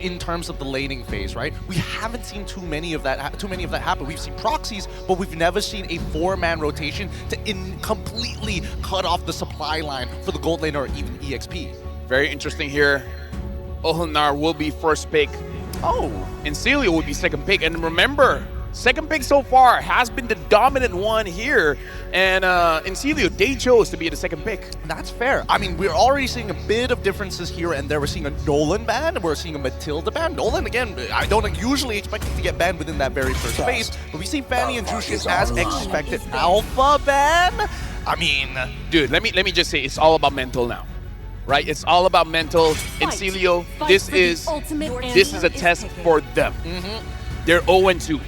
in terms of the laning phase, right? We haven't seen too many of that happen. We've seen proxies, but we've never seen a 4-man rotation to completely cut off the supply line for the gold lane or even EXP. Very interesting here. Ohanar will be first pick. Oh, And Celio will be second pick. And remember, second pick so far has been the dominant one here. And in Celio, they chose to be the second pick. that's fair. I mean, we're already seeing a bit of differences here and there. We're seeing a Nolan ban, we're seeing a Matilda ban. Nolan, again, I don't usually expect him to get banned within that very first phase, but we see Fanny and Jushin as expected. Alpha ban? I mean, Dude, let me just say, it's all about mental now. Right? It's all about mental. In Celio, this is a test for them. They're 0-2.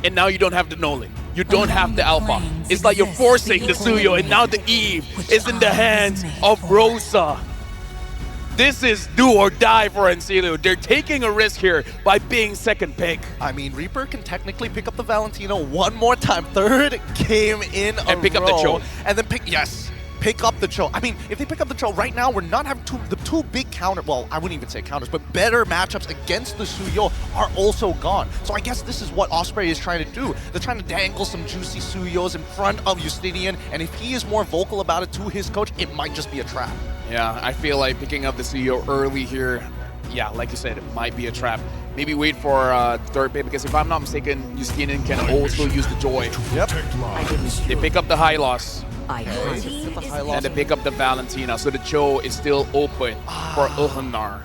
And now you don't have the Nolan. You don't have the Alpha. It's like you're forcing the Suyo, and now the Eve is in the hands of Rosa. This is do or die for Encilio. They're taking a risk here by being second pick. I mean, Reaper can technically pick up the Valentino one more time. Third game in a row. And pick up the Cho. And then pick up the Cho. I mean, if they pick up the Cho right now, we're not having the two big counter, well, I wouldn't even say counters, but better matchups against the Suyo are also gone. So I guess this is what Osprey is trying to do. They're trying to dangle some juicy Suyos in front of Justinian, and if he is more vocal about it to his coach, it might just be a trap. Yeah, I feel like picking up the Suyo early here, yeah, like you said, it might be a trap. Maybe wait for third pick, because if I'm not mistaken, Justinian can also use the Joy. Yep. They pick up the high loss. And And they pick up the Valentina, so the Cho is still open for Ohanar.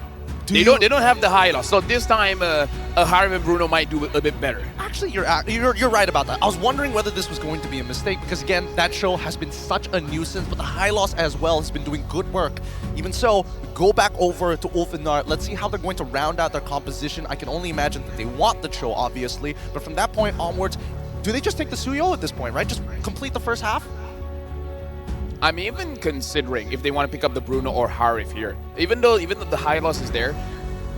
They you- don't have the high loss, so this time a Harem and Bruno might do a bit better. Actually, you're right about that. I was wondering whether this was going to be a mistake because, again, that show has been such a nuisance, but the high loss as well has been doing good work. Even so, go back over to Ulfinar. Let's see how they're going to round out their composition. I can only imagine that they want the show, obviously, but from that point onwards, do they just take the Suyo at this point, right? Just complete the first half? I'm even considering if they want to pick up the Bruno or Harif here. Even though the high loss is there,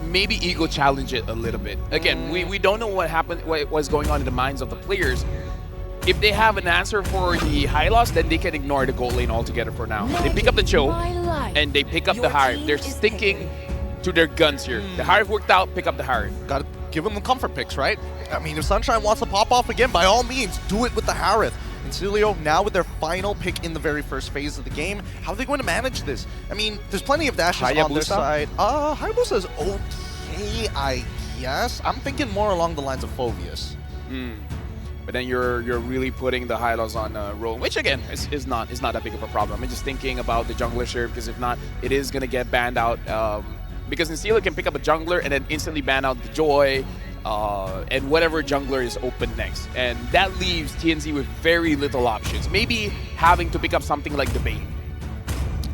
maybe ego challenge it a little bit. Again, we don't know what happened, what was going on in the minds of the players. If they have an answer for the high loss, then they can ignore the gold lane altogether for now. They pick up the Cho, and they pick up the Harif. They're sticking to their guns here. The Harif worked out, pick up the Harif. Gotta give them the comfort picks, right? I mean, if Sunshine wants to pop off again, by all means, do it with the Harith. And Celio, now with their final pick in the very first phase of the game, how are they going to manage this? I mean, there's plenty of dashes on their side. Hayabusa is okay, I guess. I'm thinking more along the lines of Phobius. But then you're really putting the high loss on Roll, which again is not that big of a problem. I'm just thinking about the jungler share, because if not, it is gonna get banned out. Because Encilio can pick up a jungler and then instantly ban out the Joy. And whatever jungler is open next. And that leaves TNZ with very little options. Maybe having to pick up something like the Bane.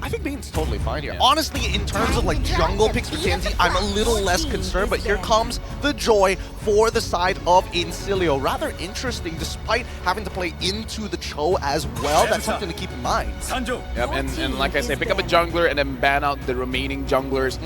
I think Bane's totally fine here. Honestly, in terms of like jungle picks for TNZ, I'm a little less concerned, but here comes the Joy for the side of Encilio. Rather interesting, despite having to play into the Cho as well. That's something to keep in mind. Yep, and like I said, pick up a jungler and then ban out the remaining junglers.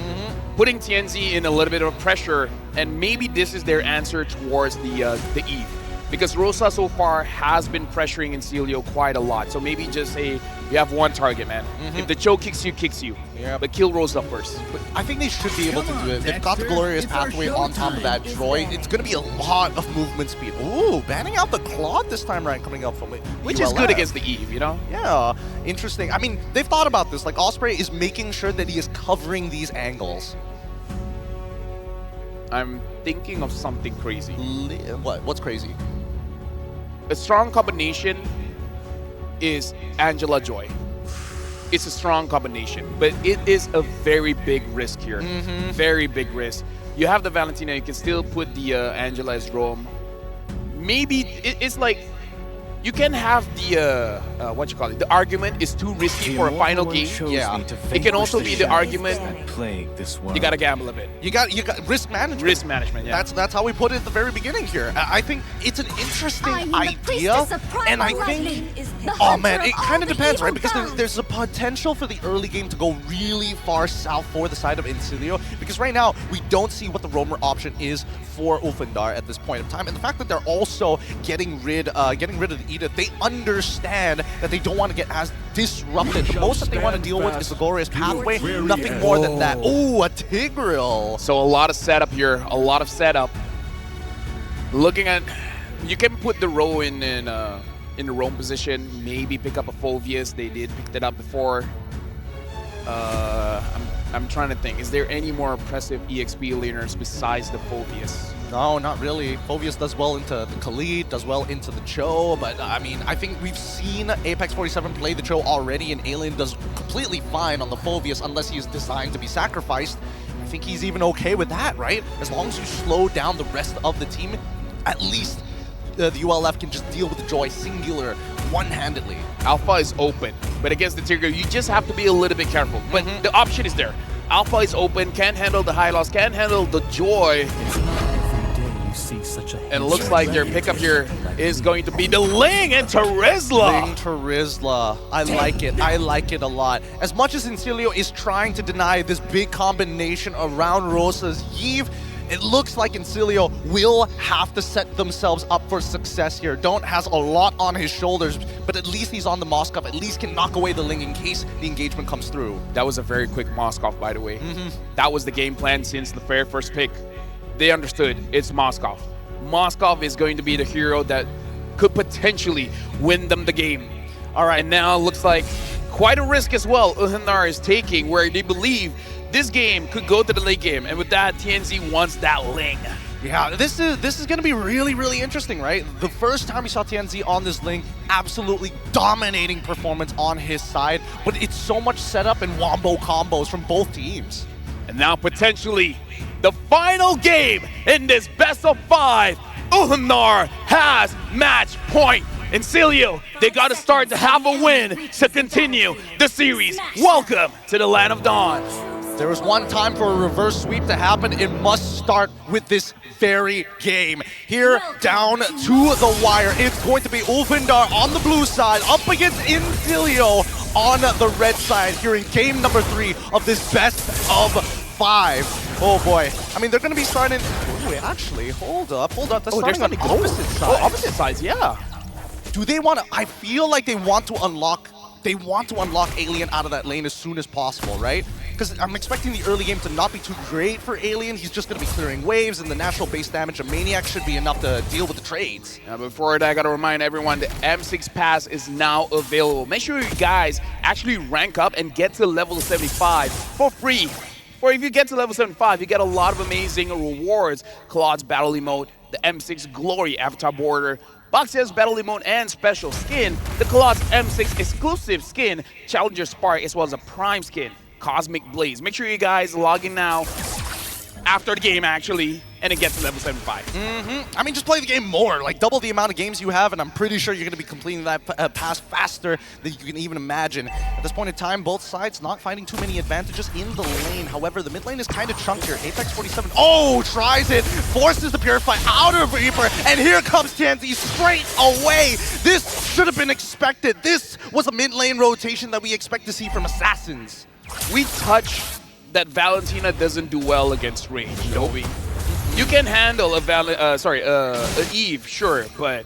Putting TNZ in a little bit of pressure, and maybe this is their answer towards the Eve. Because Rosa so far has been pressuring Encilio quite a lot. So maybe just say, you have one target, man. If the Cho kicks you. Yeah. But kill Rosa first. But I think they should be able to do it. They've got the Glorious Pathway on top of that Joy. It's going to be a lot of movement speed. Ooh, banning out the Claude this time around coming up from it. Which is good against the Eve, you know? Yeah, interesting. I mean, they've thought about this. Like, Osprey is making sure that he is covering these angles. I'm thinking of something crazy. What? What's crazy? A strong combination is Angela Joy. It's a strong combination, but it is a very big risk here. Very big risk. You have the Valentina, you can still put the Angela as roam. Maybe it's like you can have the the argument is too risky for a final game. Yeah, it can also be the argument you gotta gamble a bit. You got risk management. Risk management, yeah. That's how we put it at the very beginning here. I think it's an interesting idea, and I think, oh man, it kind of depends, right? Because there's a potential for the early game to go really far south for the side of Incilio, because right now we don't see what the roamer option is for Ulfandar at this point in time, and the fact that they're also getting rid of the Edith, they understand that they don't want to get as disrupted. The most that they want to deal with is the glorious pathway, nothing more than that. Oh, a Tigreal. So a lot of setup here, a lot of setup. Looking at, you can put the row in the roam position, maybe pick up a Phoveus. They did pick that up before. I'm trying to think, is there any more impressive EXP laners besides the Phoveus? No, not really. Phoveus does well into the Khalid, does well into the Cho, but I mean, I think we've seen Apex 47 play the Cho already, and Alien does completely fine on the Phoveus unless he's designed to be sacrificed. I think he's even okay with that, right? As long as you slow down the rest of the team, at least the ULF can just deal with the Joy singular, one-handedly. Alpha is open, but against the Tigreal, you just have to be a little bit careful. But the option is there. Alpha is open, can't handle the high loss, can't handle the Joy. And it looks like their pickup here is going to be the Ling and Terizla. Ling Terizla. I like it. I like it a lot. As much as Incilio is trying to deny this big combination around Rosa's Yve, it looks like Incilio will have to set themselves up for success here. Don't has a lot on his shoulders, but at least he's on the Moskov. At least can knock away the Ling in case the engagement comes through. That was a very quick Moskov, by the way. That was the game plan since the very first pick. They understood it's Moskov. Moskov is going to be the hero that could potentially win them the game. All right, and now it looks like quite a risk as well Ulfandar is taking, where they believe this game could go to the late game, and with that, TNZ wants that Ling. Yeah, this is going to be really, really interesting, right? The first time we saw TNZ on this Ling, absolutely dominating performance on his side, but it's so much setup and wombo combos from both teams. And now potentially the final game in this best of 5. Ulfandar has match point. Incilio, they got to start to have a win to continue the series. Welcome to the Land of Dawn. There was one time for a reverse sweep to happen. It must start with this very game. Here, down to the wire. It's going to be Ulfandar on the blue side, up against Incilio on the red side here in game number 3 of this best of 5. Oh boy. I mean, they're going to be starting... Ooh, wait, actually, hold up. They're starting on the opposite side. Oh, opposite sides, yeah. Do they want to... I feel like they want to unlock Alien out of that lane as soon as possible, right? Because I'm expecting the early game to not be too great for Alien. He's just going to be clearing waves, and the natural base damage of Maniac should be enough to deal with the trades. Before that, I got to remind everyone, the M6 pass is now available. Make sure you guys actually rank up and get to level 75 for free. Or if you get to level 75, you get a lot of amazing rewards. Claude's battle emote, the M6 Glory avatar border, Boxer's battle emote and special skin, the Claude's M6 exclusive skin, Challenger Spark, as well as a Prime skin, Cosmic Blaze. Make sure you guys log in now, after the game actually, and then get to level 75. I mean, just play the game more, like double the amount of games you have, and I'm pretty sure you're going to be completing that pass faster than you can even imagine. At this point in time, both sides not finding too many advantages in the lane. However, the mid lane is kind of chunkier. Apex 47, oh, tries it, forces the Purify out of Reaper, and here comes TNZ straight away. This should have been expected. This was a mid lane rotation that we expect to see from Assassins. We touch that Valentina doesn't do well against range, don't we? You can handle a Eve, sure, but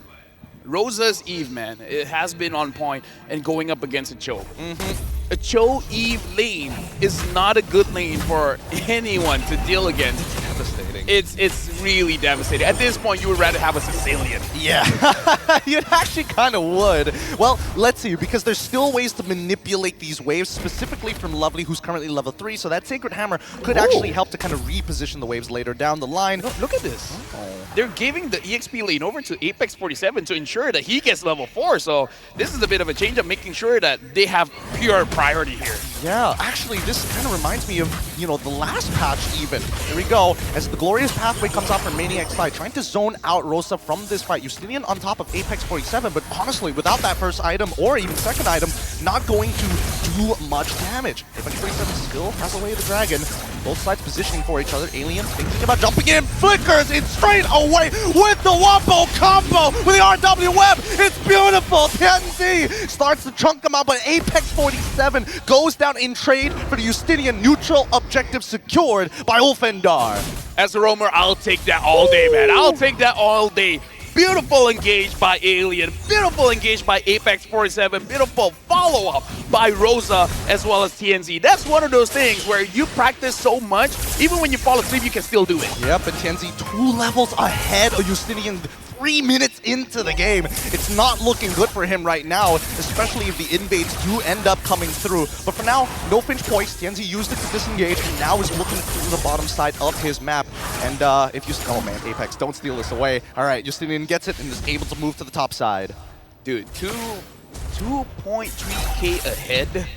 Rosa's Eve, man, it has been on point and going up against a Cho. A Cho Eve lane is not a good lane for anyone to deal against. Devastating. It's really devastating. At this point, you would rather have a Sicilian. Yeah, you actually kind of would. Well, let's see, because there's still ways to manipulate these waves, specifically from Lovely, who's currently level 3, so that Sacred Hammer could actually help to kind of reposition the waves later down the line. Look at this. They're giving the EXP lane over to Apex 47 to ensure that he gets level 4, so this is a bit of a change of making sure that they have pure priority here. Yeah, actually, this kind of reminds me of, you know, the last patch even. Here we go, as the glorious pathway comes out from Maniac's side, trying to zone out Rosa from this fight. Justinian on top of Apex 47, but honestly, without that first item, or even second item, not going to do much damage. Apex 47 still has away the dragon. Both sides positioning for each other. Alien thinking about jumping in. Flickers it straight away with the Wombo combo with the RW web. It's beautiful. TNZ starts to chunk them out, but Apex 47 goes down in trade for the Justinian. Neutral objective secured by Ulfendar. As a roamer, I'll take that all day, man. I'll take that all day. Beautiful engage by Alien. Beautiful engage by Apex 47. Beautiful follow-up by Rosa as well as TNZ. That's one of those things where you practice so much, even when you fall asleep, you can still do it. Yep, and TNZ 2 levels ahead of Justinian 3 minutes into the game. It's not looking good for him right now, especially if the invades do end up coming through. But for now, no pinch points. TNZ used it to disengage and now is looking through the bottom side of his map. And if you... Oh man, Apex, don't steal this away. All right, Justinian gets it and is able to move to the top side. Dude, 2.3k ahead.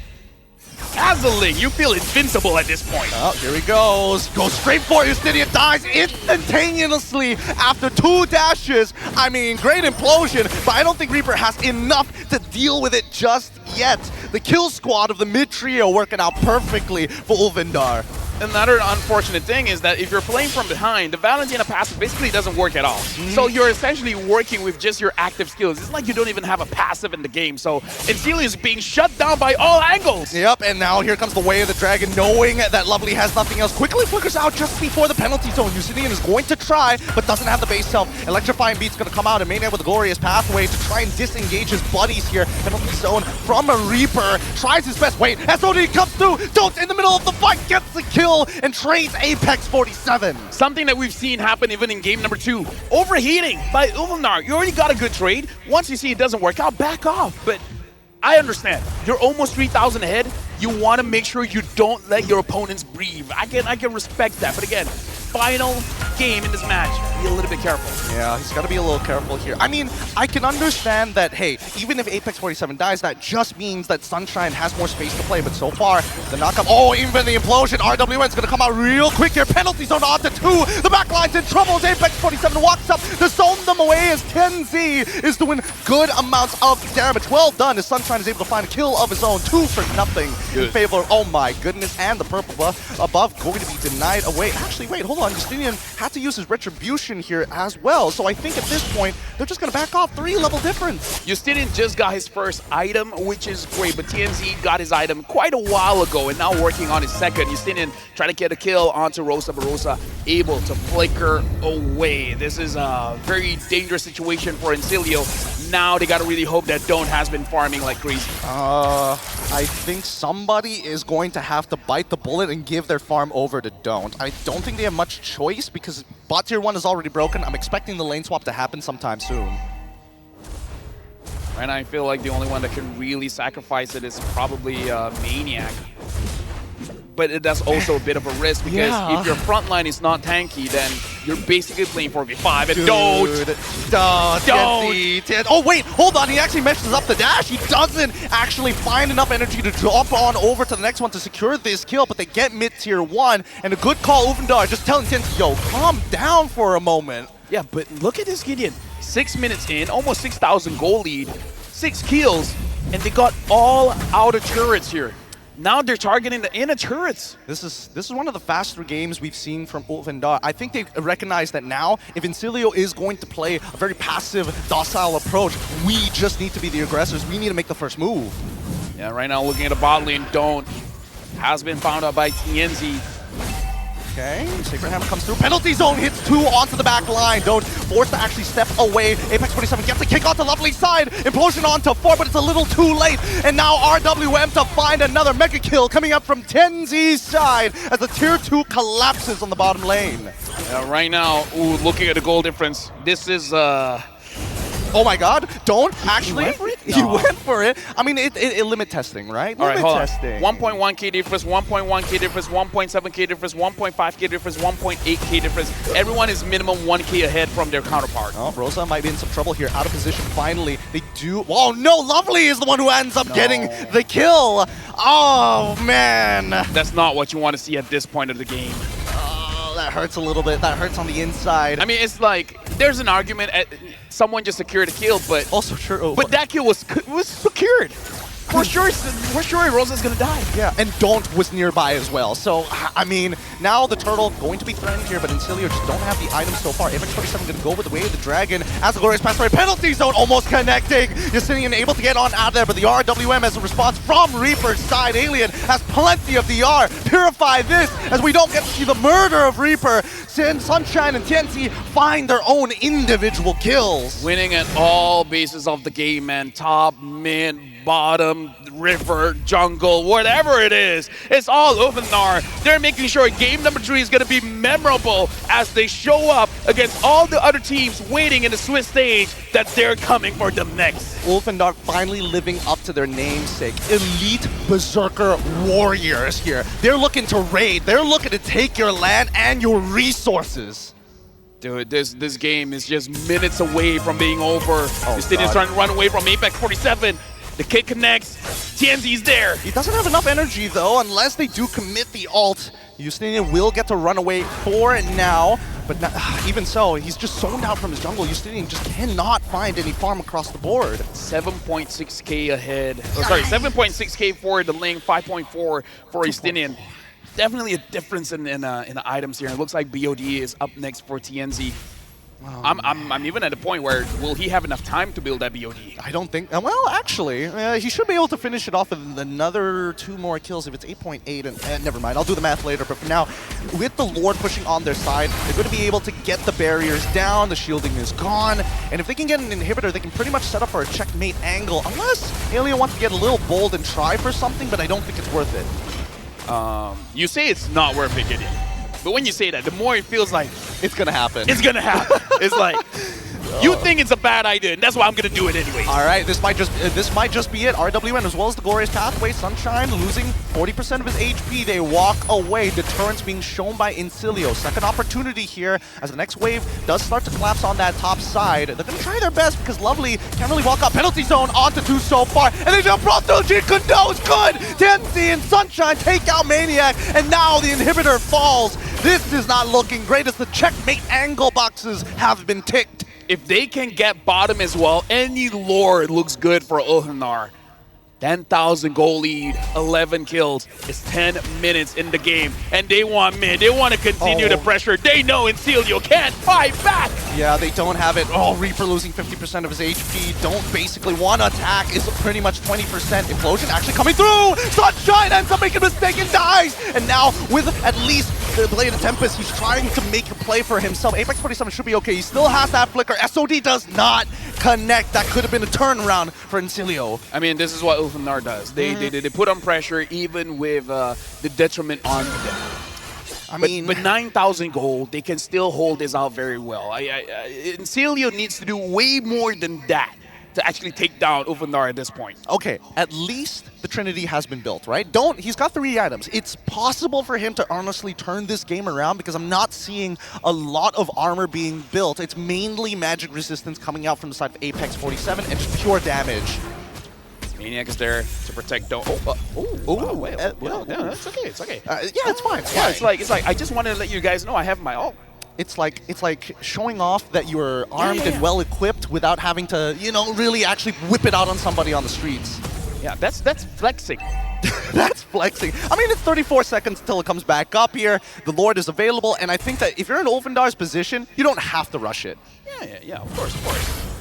Dazzling, you feel invincible at this point. Oh, here he goes. Goes straight for it. Justinian dies instantaneously after 2 dashes. I mean, great implosion, but I don't think Reaper has enough to deal with it just yet. The kill squad of the mid trio working out perfectly for Ulfendar. Another unfortunate thing is that if you're playing from behind, the Valentina passive basically doesn't work at all. So you're essentially working with just your active skills. It's like you don't even have a passive in the game. So Encilio is being shut down by all angles. Yep, and now here comes the Way of the Dragon, knowing that Lovely has nothing else. Quickly flickers out just before the penalty zone. Justinian is going to try, but doesn't have the base health. Electrifying Beat's going to come out, and Maniac with a glorious pathway to try and disengage his buddies here. Penalty zone from a Reaper. Tries his best. Wait, SOD comes through. Don't in the middle of the fight, gets the kill and trades Apex 47. Something that we've seen happen even in game number 2. Overheating by Ulfendar. You already got a good trade. Once you see it doesn't work out, back off. But I understand. You're almost 3,000 ahead. You want to make sure you don't let your opponents breathe. I can respect that. But again, final game in this match. Be a little bit careful. Yeah, he's got to be a little careful here. I mean, I can understand that, hey, even if Apex 47 dies, that just means that Sunshine has more space to play. But so far, the knockup, oh, even the implosion, RWN's going to come out real quick here. Penalty zone on to 2. The backline's in trouble as Apex 47 walks up to zone them away as TNZ is doing good amounts of damage. Well done as Sunshine is able to find a kill of his own. 2 for nothing in favor of, oh my goodness, and the purple buff above going to be denied away. Actually, wait, hold on. Justinian had to use his retribution here as well. So I think at this point, they're just going to back off. 3 level difference. Justinian just got his first item, which is great, but TNZ got his item quite a while ago and now working on his second. Justinian trying to get a kill onto Rosa, but Rosa able to flicker away. This is a very dangerous situation for Encilio. Now they got to really hope that Don't has been farming like crazy. I think somebody is going to have to bite the bullet and give their farm over to Don't. I don't think they have much choice because bot tier 1 is already broken. I'm expecting the lane swap to happen sometime soon. And I feel like the only one that can really sacrifice it is probably Maniac. But that's also a bit of a risk because if your front line is not tanky, then you're basically playing 4v5 and Don't. Oh wait, hold on, he actually meshes up the dash. He doesn't actually find enough energy to drop on over to the next one to secure this kill, but they get mid tier 1 and a good call. Ulfendar just telling TNZ, yo, calm down for a moment. Yeah, but look at this Gideon. 6 minutes in, almost 6,000 goal lead, 6 kills, and they got all outer turrets here. Now they're targeting the inner turrets. This is one of the faster games we've seen from Ulfendar. I think they recognize that now, if Encilio is going to play a very passive, docile approach, we just need to be the aggressors. We need to make the first move. Yeah, right now looking at the bot lane, Don't has been found out by TNZ. Okay, Sacred Hammer comes through. Penalty zone hits 2 onto the back line. Don't forced to actually step away. Apex 47 gets a kick onto Lovely side. Implosion onto 4, but it's a little too late. And now RWM to find another mega kill coming up from TNZ's side as the tier 2 collapses on the bottom lane. Yeah, right now, ooh, looking at the goal difference, this is oh my god, Don't actually. He went for it? He went for it. I mean, it limit testing, right? All right, limit hold testing. on. 1.1k difference, 1.1k difference, 1.7k difference, 1.5k difference, 1.8k difference. Everyone is minimum 1k ahead from their counterpart. Oh, Rosa might be in some trouble here. Out of position finally. They do. Oh no, Lovely is the one who ends up getting the kill. Oh man. That's not what you want to see at this point of the game. That hurts a little bit. That hurts on the inside. I mean, it's like there's an argument. Someone just secured a kill, but also true. But that kill was secured. For sure, Rosa's gonna die. Yeah, and Don't was nearby as well. So, I mean, now the Turtle going to be threatened here, but Incilio just don't have the items so far. Apex 47 going to go with the way of the Dragon as the Glorious pass away. Penalty zone almost connecting. Justinian able to get on out of there, but the RWM as a response from Reaper's side. Alien has plenty of DR. Purify this as we don't get to see the murder of Reaper. Sunshine and TNC find their own individual kills. Winning at all bases of the game, man. Top, mid, bottom, river, jungle, whatever it is. It's all Ulfnar. They're making sure game number 3 is going to be memorable as they show up against all the other teams waiting in the Swiss stage that they're coming for them next. Ulfnar finally living up to their namesake. Elite Berserker Warriors here. They're looking to raid. They're looking to take your land and your resources. Dude, this game is just minutes away from being over. Justinian's trying to run away from Apex 47. The kick connects. TNZ's there. He doesn't have enough energy, though, unless they do commit the ult. Justinian will get to run away for it now, but not, even so, he's just zoned out from his jungle. Justinian just cannot find any farm across the board. 7.6k ahead. Oh, sorry, 7.6k for the Ling, 5.4 for Justinian. Definitely a difference in the items here. It looks like BOD is up next for TNZ. I'm even at a point where will he have enough time to build that BOD? I don't think. Well, actually, he should be able to finish it off with another 2 more kills if it's 8.8. And never mind, I'll do the math later. But for now, with the Lord pushing on their side, they're going to be able to get the barriers down. The shielding is gone, and if they can get an inhibitor, they can pretty much set up for a checkmate angle. Unless Alien wants to get a little bold and try for something, but I don't think it's worth it. You say it's not worth it, Gideon. But when you say that, the more it feels like it's gonna happen. It's gonna happen. It's like you think it's a bad idea, and that's why I'm gonna do it anyway. All right, this might just be it. RWN as well as the Glorious Pathway. Sunshine losing 40% of his HP. They walk away. Deterrence being shown by Incilio. Second opportunity here as the next wave does start to collapse on that top side. They're gonna try their best because Lovely can't really walk up. Penalty zone onto 2 so far, and they jump brought through. Kundo is good. Tensi and Sunshine take out Maniac, and now the inhibitor falls. This is not looking great as the checkmate angle boxes have been ticked. If they can get bottom as well, any Lord looks good for Ulfnar. 10,000 goal lead, 11 kills. It's 10 minutes in the game, and they want mid. They want to continue the pressure. They know Incilio can't fight back. Yeah, they don't have it. Oh, Reaper losing 50% of his HP. Don't basically want to attack. Is pretty much 20%. Implosion actually coming through. Sunshine ends up making a mistake and dies. And now with at least the Blade of Tempest, he's trying to make a play for himself. Apex 47 should be okay. He still has that flicker. SOD does not connect. That could have been a turnaround for Incilio. I mean, this is what Ulfnar does. They put on pressure even with the detriment on them. But 9,000 gold, they can still hold this out very well. Incilio needs to do way more than that to actually take down Ulfnar at this point. Okay, at least the Trinity has been built, right? He's got 3 items. It's possible for him to honestly turn this game around because I'm not seeing a lot of armor being built. It's mainly magic resistance coming out from the side of Apex 47 and just pure damage. Maniac is there to protect Don't. Well, yeah, that's okay. It's okay. Yeah, it's fine. Yeah, it's like I just wanted to let you guys know I have my ult. It's like showing off that you're armed and well equipped without having to, really actually whip it out on somebody on the streets. Yeah, that's flexing. That's flexing. I mean, it's 34 seconds till it comes back up here. The Lord is available, and I think that if you're in Ulfnar's position, you don't have to rush it. Yeah, of course.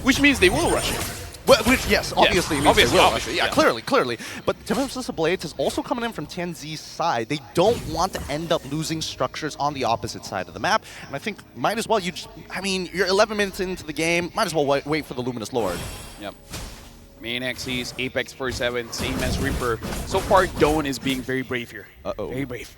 Which means they will rush it. Well, yes, obviously. Obviously. Yeah, clearly. But Tempest of Blades is also coming in from TNZ's side. They don't want to end up losing structures on the opposite side of the map. And I think might as well, you're 11 minutes into the game, might as well wait for the Luminous Lord. Yep. Maniac sees Apex 47, same as Reaper. So far, Dawn is being very brave here. Very brave.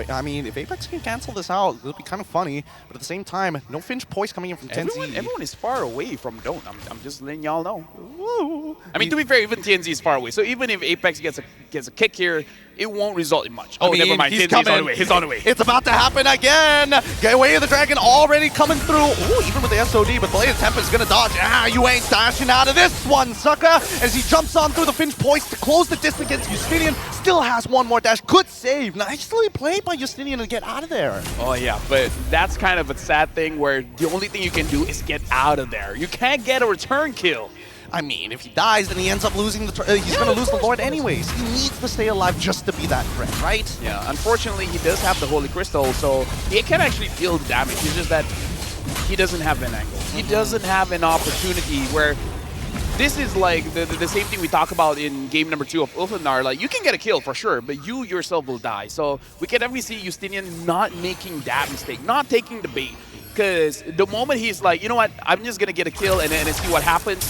I mean, if Apex can cancel this out, it'll be kind of funny. But at the same time, no Finch Poise coming in from TNZ. Everyone is far away from Don't. I'm just letting y'all know. Woo. I mean, to be fair, even TNZ is far away. So even if Apex gets a kick here, it won't result in much. Never mind. He's TNZ's on the way. He's on the way. It's about to happen again. Gateway of the Dragon already coming through. Ooh, even with the SOD, but Blade of Tempest is going to dodge. You ain't dashing out of this one, sucker. As he jumps on through the Finch Poise to close the distance against Justinian. Still has one more dash. Good save. Nicely played by Justinian to get out of there. Oh, yeah, but that's kind of a sad thing where the only thing you can do is get out of there. You can't get a return kill. I mean, if he dies, then he ends up losing he's going to lose the Lord anyways. He needs to stay alive just to be that threat, right? Yeah, unfortunately, he does have the Holy Crystal, so he can actually deal damage. It's just that he doesn't have an angle. He doesn't have an opportunity where this is like the same thing we talk about in game number 2 of Ulfenar. Like, you can get a kill for sure, but you yourself will die. So we can definitely see Justinian not making that mistake, not taking the bait. Because the moment he's like, you know what, I'm just going to get a kill and see what happens,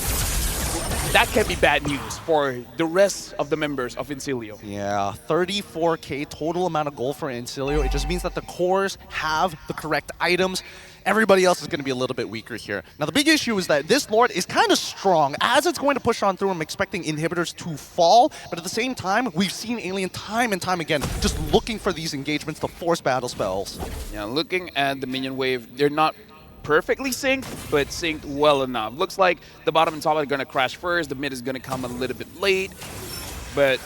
that can be bad news for the rest of the members of Incilio. Yeah, 34k total amount of gold for Incilio. It just means that the cores have the correct items. Everybody else is going to be a little bit weaker here. Now, the big issue is that this Lord is kind of strong. As it's going to push on through, I'm expecting inhibitors to fall. But at the same time, we've seen Alien time and time again just looking for these engagements to force battle spells. Yeah, looking at the minion wave, they're not perfectly synced, but synced well enough. Looks like the bottom and top are going to crash first. The mid is going to come a little bit late. But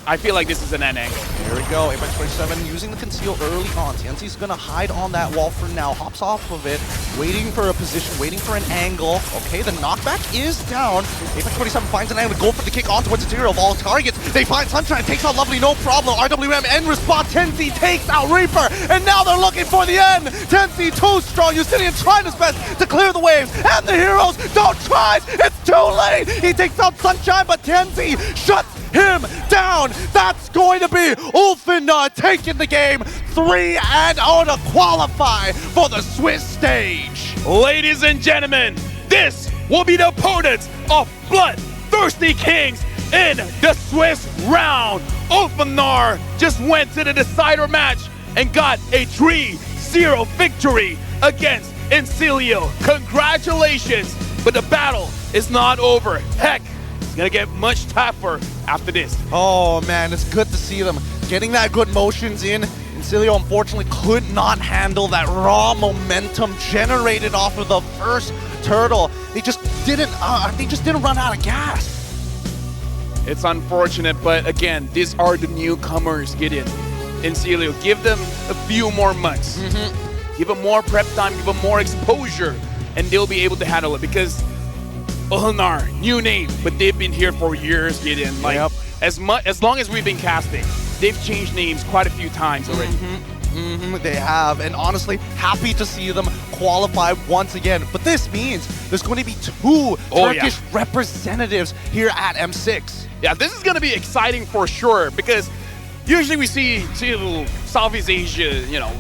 I feel like this is an end angle. Here we go, Apex 47 using the conceal early on. TNC's gonna hide on that wall for now, hops off of it, waiting for a position, waiting for an angle. Okay, the knockback is down. Apex 47 finds an angle to go for the kick on towards Interior of all targets. They find Sunshine, takes out Lovely, no problem. RWM end response, Tenzi takes out Reaper, and now they're looking for the end. Tenzi too strong, Justinian trying his best to clear the waves, and the heroes don't try, it's too late. He takes out Sunshine, but Tenzi shuts him down. That's going to be Ulfenar taking the game 3-0 to qualify for the Swiss stage. Ladies and gentlemen, this will be the opponents of Bloodthirsty Kings in the Swiss round. Ulfenar just went to the decider match and got a 3-0 victory against Incilio. Congratulations, but the battle is not over. Heck, it's gonna get much tougher after this. Oh man, it's good to see them getting that good motions in. Incilio unfortunately could not handle that raw momentum generated off of the first turtle. They just didn't run out of gas. It's unfortunate, but again, these are the newcomers. Get in. Incilio, give them a few more months. Give them more prep time, give them more exposure, and they'll be able to handle it because Ulfenar, new name, but they've been here for years, Gideon. Like, as long as we've been casting, they've changed names quite a few times already. They have, and honestly, happy to see them qualify once again. But this means there's going to be 2 Turkish representatives here at M6. Yeah, this is going to be exciting for sure because usually we see Southeast Asia, you know,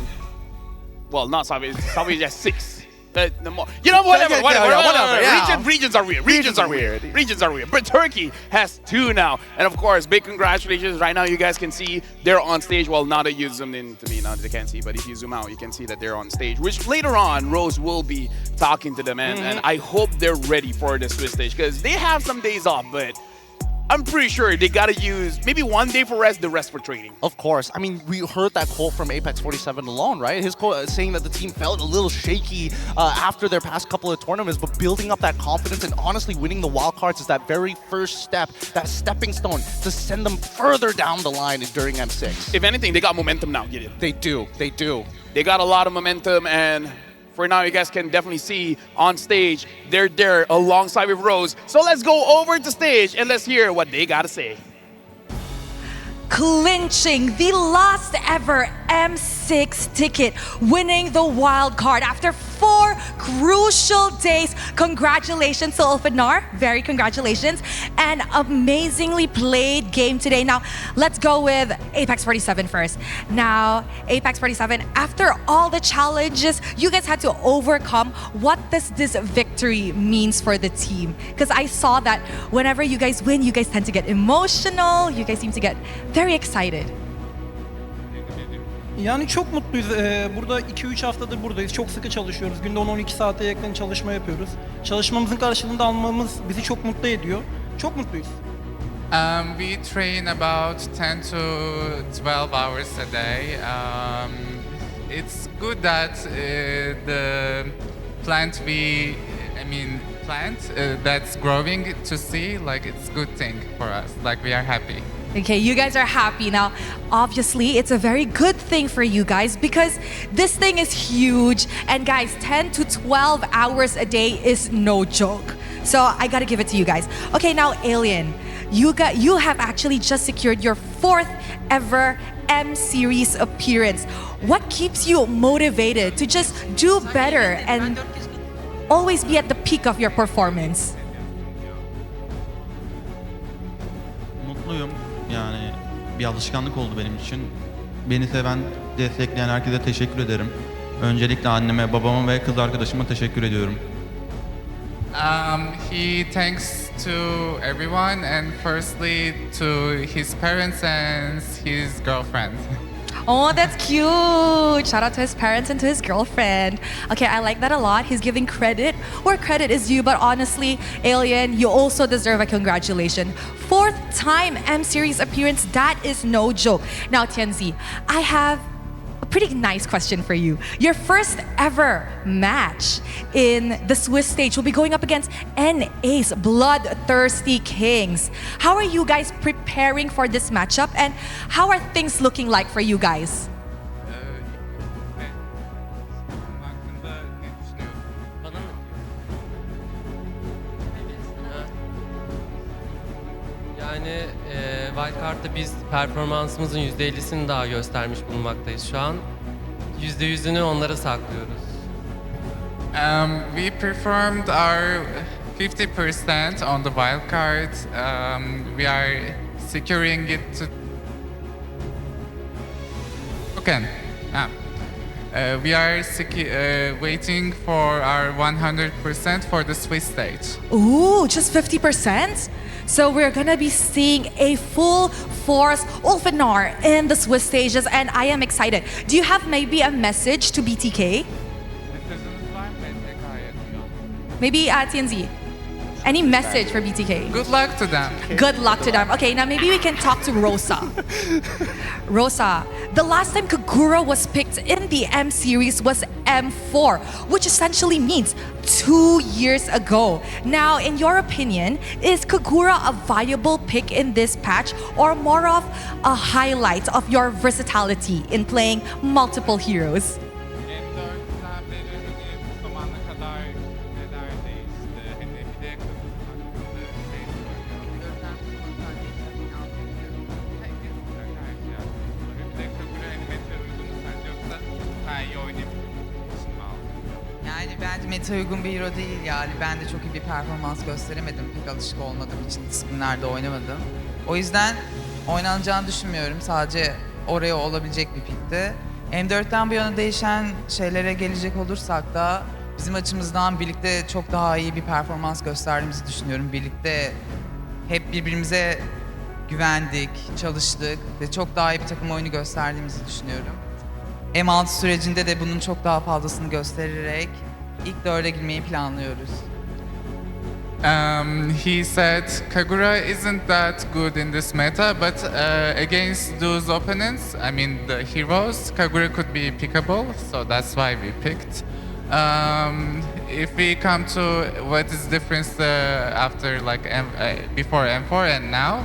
well, not Southeast Asia 6. You know, whatever. Yeah. Regions are weird. Regions are weird. But Turkey has 2 now. And of course, big congratulations. Right now, you guys can see they're on stage. Well, now that you zoomed in to me, now they can't see. But if you zoom out, you can see that they're on stage. Which later on, Rose will be talking to them. And I hope they're ready for the Swiss stage. Because they have some days off, but I'm pretty sure they gotta use maybe 1 day for rest, the rest for training. Of course. I mean, we heard that quote from Apex 47 alone, right? His quote saying that the team felt a little shaky after their past couple of tournaments, but building up that confidence and honestly winning the wildcards is that very first step, that stepping stone to send them further down the line during M6. If anything, they got momentum now, Gideon. They do. They do. They got a lot of momentum, and for now, you guys can definitely see on stage, they're there alongside with Rose. So let's go over to stage and let's hear what they gotta say. Clinching the last ever M6 ticket, winning the wild card after 4 crucial days. Congratulations to Ulfenar, very congratulations. An amazingly played game today. Now, let's go with Apex 47 first. Now, Apex 47, after all the challenges you guys had to overcome, what does this victory means for the team? Because I saw that whenever you guys win, you guys tend to get emotional, you guys seem to get very excited. Yani çok mutluyuz. Burada 2-3 haftadır buradayız. Çok sıkı çalışıyoruz. Günde 10-12 saate yakın çalışma yapıyoruz. Çalışmamızın karşılığında almamız bizi çok mutlu ediyor. Çok mutluyuz. We train about 10 to 12 hours a day. It's good that the plant that's growing to see, like it's good thing for us. Like we are happy. Okay, you guys are happy. Now, obviously, it's a very good thing for you guys because this thing is huge. And guys, 10 to 12 hours a day is no joke. So I gotta give it to you guys. Okay, now Alien, you have actually just secured your 4th ever M Series appearance. What keeps you motivated to just do better and always be at the peak of your performance? Mutluyum. Yani bir alışkanlık oldu benim için. Beni seven, destekleyen herkese teşekkür ederim. Öncelikle anneme, babama ve kız arkadaşıma teşekkür ediyorum. He thanks to everyone and firstly to his parents and his girlfriend. Oh, that's cute. Shout out to his parents and to his girlfriend. Okay, I like that a lot. He's giving credit where credit is due, but honestly, Alien, you also deserve a congratulations. 4th time M Series appearance, that is no joke. Now, Tianzi, I have a pretty nice question for you. Your first ever match in the Swiss stage will be going up against NA's Bloodthirsty Kings. How are you guys preparing for this matchup and how are things looking like for you guys? Yani Wildcard'da biz performansımızın %50'sini daha göstermiş bulunmaktayız şu an. %100'ünü onlara saklıyoruz. We performed our 50% on the wild card. We are securing it to. Okay. We are waiting for our 100% for the Swiss stage. Ooh, just 50%? So we're gonna be seeing a full force Ulfinar in the Swiss stages and I am excited. Do you have maybe a message to BTK? Maybe TNZ? Any message for BTK? Good luck to them. Good luck to them. Okay, now maybe we can talk to Rosa. Rosa, the last time Kagura was picked in the M Series was M4, which essentially means 2 years ago. Now, in your opinion, is Kagura a viable pick in this patch or more of a highlight of your versatility in playing multiple heroes? Yani bence meta uygun bir hero değil yani. Ben de çok iyi bir performans gösteremedim. Pek alışık olmadığım için disiplinlerde oynamadım. O yüzden oynanacağını düşünmüyorum. Sadece oraya olabilecek bir pikti. M4'ten bu yana değişen şeylere gelecek olursak da bizim açımızdan birlikte çok daha iyi bir performans gösterdiğimizi düşünüyorum. Birlikte hep birbirimize güvendik, çalıştık ve çok daha iyi bir takım oyunu gösterdiğimizi düşünüyorum. M6 sürecinde de bunun çok daha fazlasını göstererek ilk 4'e girmeyi planlıyoruz. He said Kagura isn't that good in this meta, but against those opponents, I mean the heroes, Kagura could be pickable, so that's why we picked. If we come to what is difference after like before M4 and now,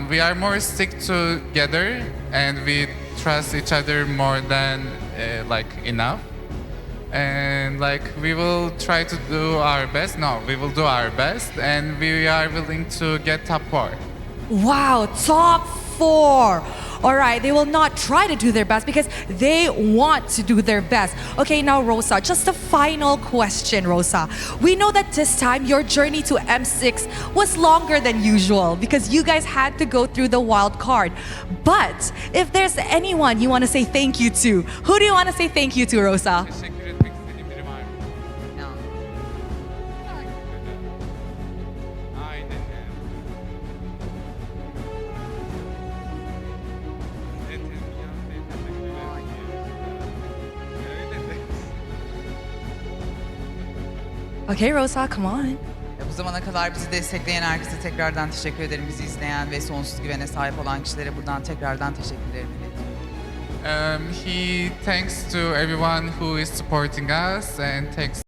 we are more stick together and we trust each other more than like enough. And like we will try to do our best. No, we will do our best, and we are willing to get top 4. Wow, top 4. All right, they will not try to do their best because they want to do their best. Okay, now Rosa, just a final question, Rosa. We know that this time your journey to M6 was longer than usual because you guys had to go through the wild card. But if there's anyone you want to say thank you to, who do you want to say thank you to, Rosa? Teşekkür etmek istediğim biri var mı? No. Aynen. Okay, Rosa, come on. Bu zamana kadar bizi destekleyen herkese tekrardan teşekkür ederim. Bizi izleyen ve sonsuz güvene sahip olan kişilere buradan tekrardan teşekkürlerimi iletiyorum. He thanks to everyone who is supporting us and thanks